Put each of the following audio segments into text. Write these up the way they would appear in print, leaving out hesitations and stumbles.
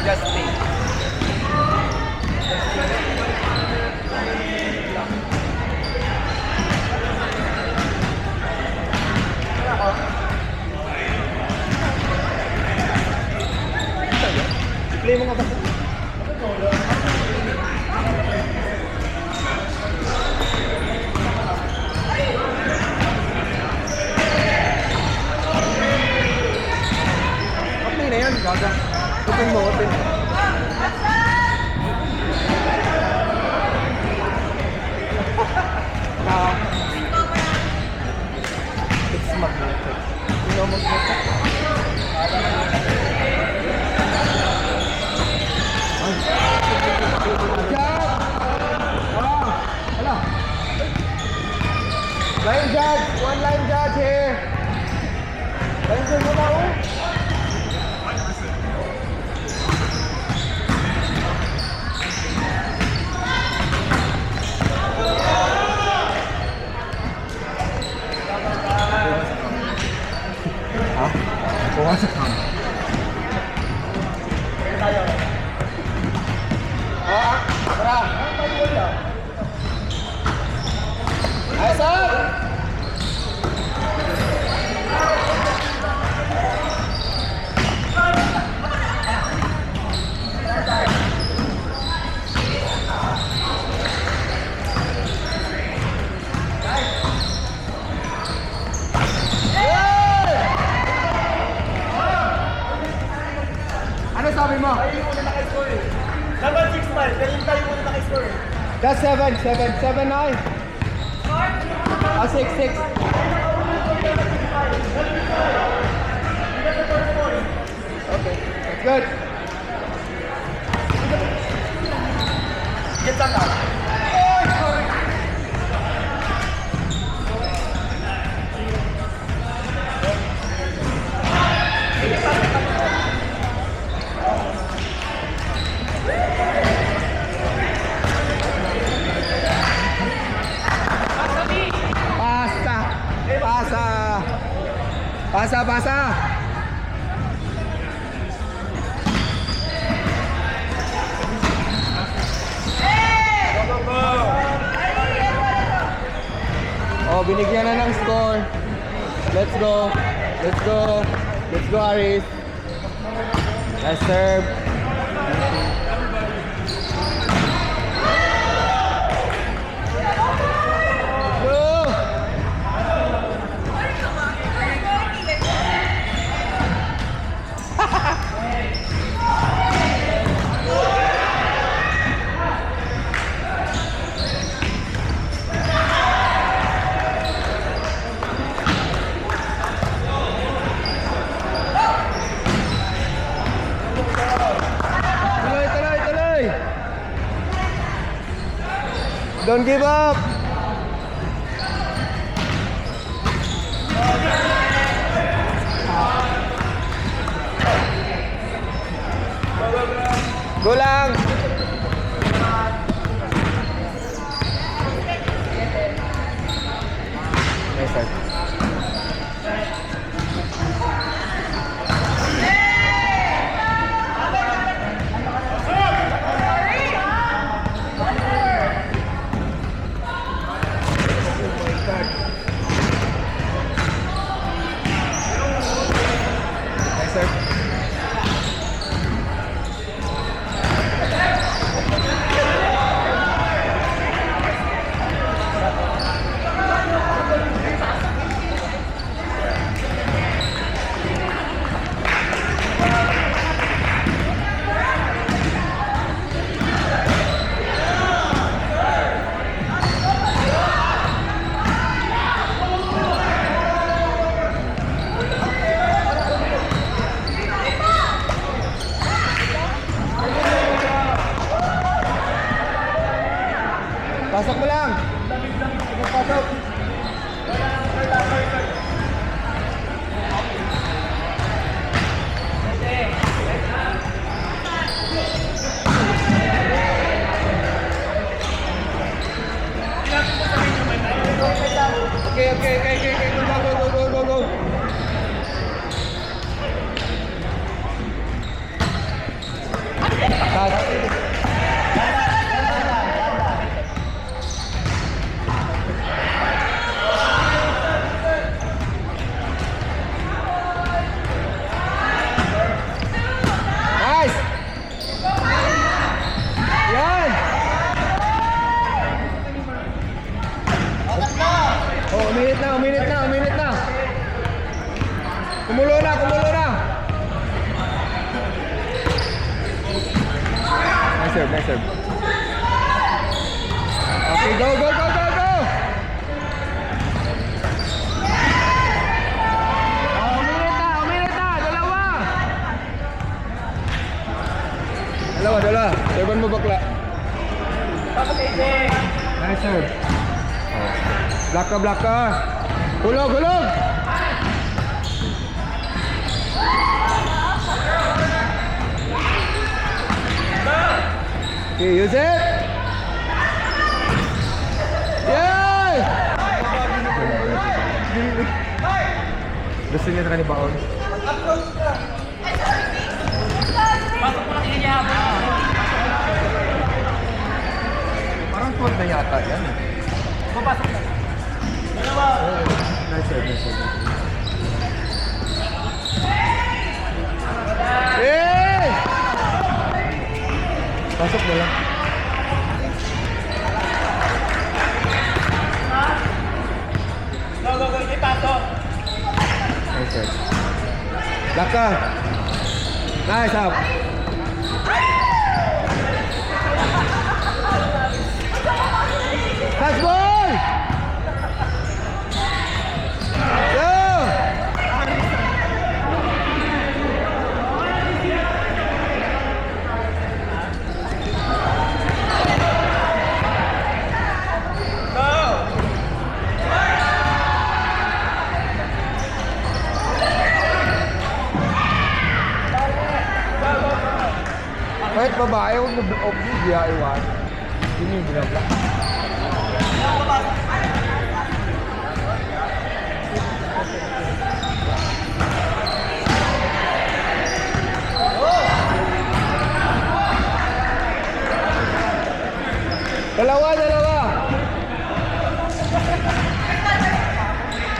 Just me. Play mo nga ba? Okay na yan, gaga. Open mo, open. It's magnetic. You know magnetic? Line judge! One line judge here! Line judge mo na ako? Ha? Kuha sa kama. Tara! Ayos up! Ano sabi mo? Tayo yung muna naka-score eh. Dapat 6-5, ganun tayo muna naka-score eh. That's 7, 9. 6. Okay, that's good. Get lang na. Pasa. Oh, binigyan na ng score. Let's go, Aris. Nice serve. Tuloy. Don't give up. Go lang. Nice start. Pasok mo lang. Pasok. Okay. Go. Nice serve, nice serve. Okay, go, go, go, go, go! Uminita! Dalawa! Dalawa. Servan mo bakla. Nice serve. Block ka. Hulog! Okay, use it! Yay! Gusto niya sa kanibaon. Parang tuwag na yata yan. Papasok na. Dalawa. Nice serve. Hey! Pasok na lang. Go. Ipasok. Nice serve. Block ka. Nice up. Touch ball! Go! Kahit babae, huwag na-off mo, di iwan. Yun yung binabla.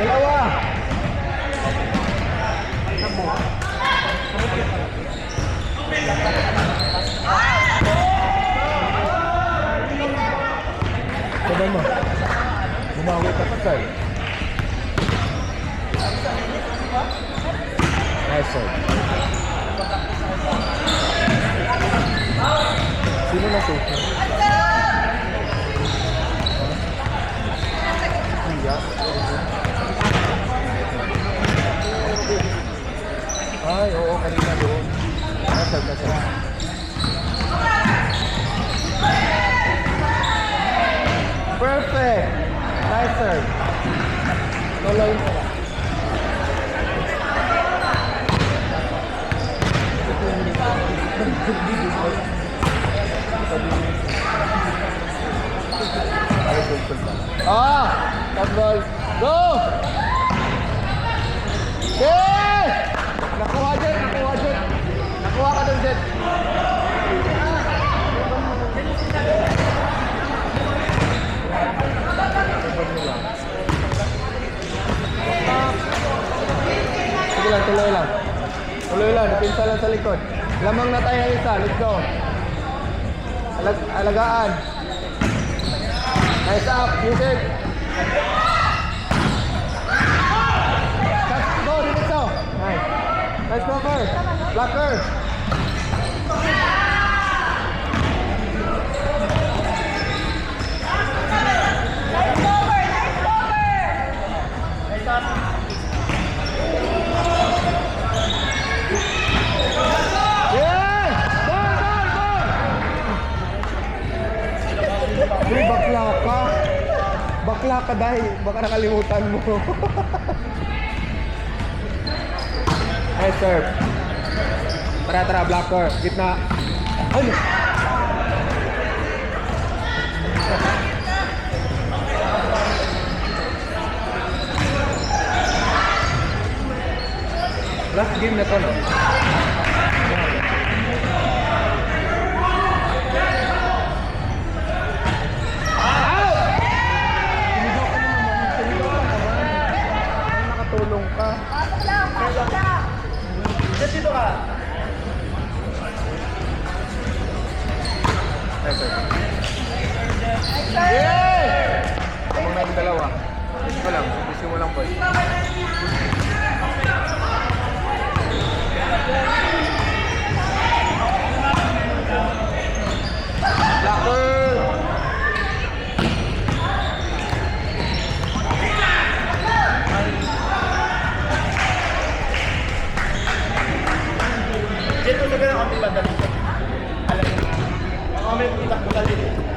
Dalawa! Sabi mo, bumawi ka pa tayo. Nice serve. Sino na shoot mo? Iya. Ay, oo, kanina doon. Nice serve. Perfect! Nice serve. Tuloy mo lang. Tagbol. Go! Okay! Nakuha dyan. Nakuha ka dun, Jet. Sige lang, tuloy lang. Pinsa lang sa likod. Lamang na tayo ng isa. Let's go. Alagaan. Nice up. Music. Go, dito. Nice. Nice cover. Blocker. Bakla ka dahil, baka nakalimutan mo. Nice serve. Tara, blocker. Gitna. Ay! Last game na to, no? Tulong ka. Pasok lang. Dito ka. Yeah! Huwag natin dalawa. Gusto lang. Gusto mo lang, boy. may itak mo sa liit.